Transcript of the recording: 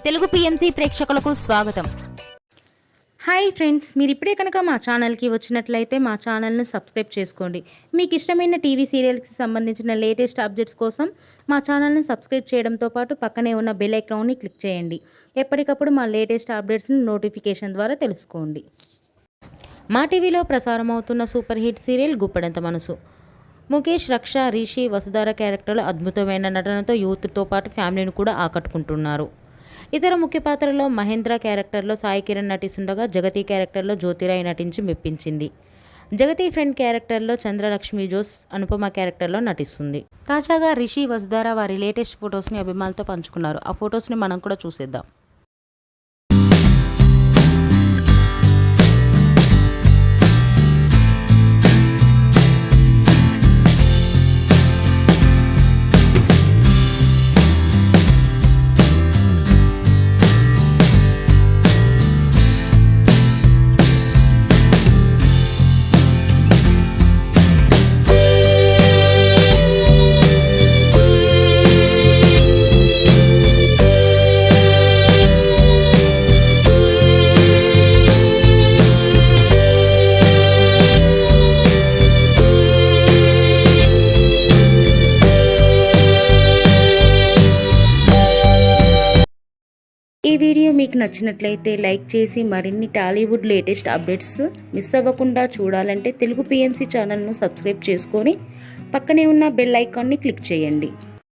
Telugu PMC ప్రేక్షకులకు స్వాగతం. Hi friends, మీరు ఇప్పుడే కనుక మా ఛానల్కి వచ్చినట్లయితే మా ఛానల్ని సబ్స్క్రైబ్ చేసుకోండి. మీకు ఇష్టమైన టీవీ సీరియల్కి సంబంధించిన లేటెస్ట్ అప్డేట్స్ కోసం మా ఛానల్ని సబ్స్క్రైబ్ చేయడంతో పాటు పక్కనే ఉన్న బెల్ ఐకాన్ని క్లిక్ చేయండి. ఎప్పటికప్పుడు మా లేటెస్ట్ అప్డేట్స్ని నోటిఫికేషన్ ద్వారా తెలుసుకోండి. మా టీవీలో ప్రసారం అవుతున్న సూపర్ హిట్ సీరియల్ గుప్పెడంత మనసు. ముఖేష్, రక్ష, రిషి, వసుధార క్యారెక్టర్లు అద్భుతమైన నటనతో యూత్తో పాటు ఫ్యామిలీని కూడా ఆకట్టుకుంటున్నారు. ఇతర ముఖ్య పాత్రలో మహేంద్ర క్యారెక్టర్లో సాయి కిరణ్ నటిస్తుండగా జగతి క్యారెక్టర్లో జ్యోతిరాయ్ నటించి మెప్పించింది. జగతి ఫ్రెండ్ క్యారెక్టర్లో చంద్రలక్ష్మి జోస్ అనుపమ క్యారెక్టర్లో నటిస్తుంది. తాజాగా రిషి, వసుధార వారి లేటెస్ట్ ఫొటోస్ని అభిమానులతో పంచుకున్నారు. ఆ ఫొటోస్ని మనం కూడా చూసేద్దాం. ఈ వీడియో మీకు నచ్చినట్లయితే లైక్ చేసి మరిన్ని టాలీవుడ్ లేటెస్ట్ అప్డేట్స్ మిస్ అవ్వకుండా చూడాలంటే తెలుగు పిఎంసి ఛానల్ను సబ్స్క్రైబ్ చేసుకొని పక్కనే ఉన్న బెల్ ఐకాన్ని క్లిక్ చేయండి.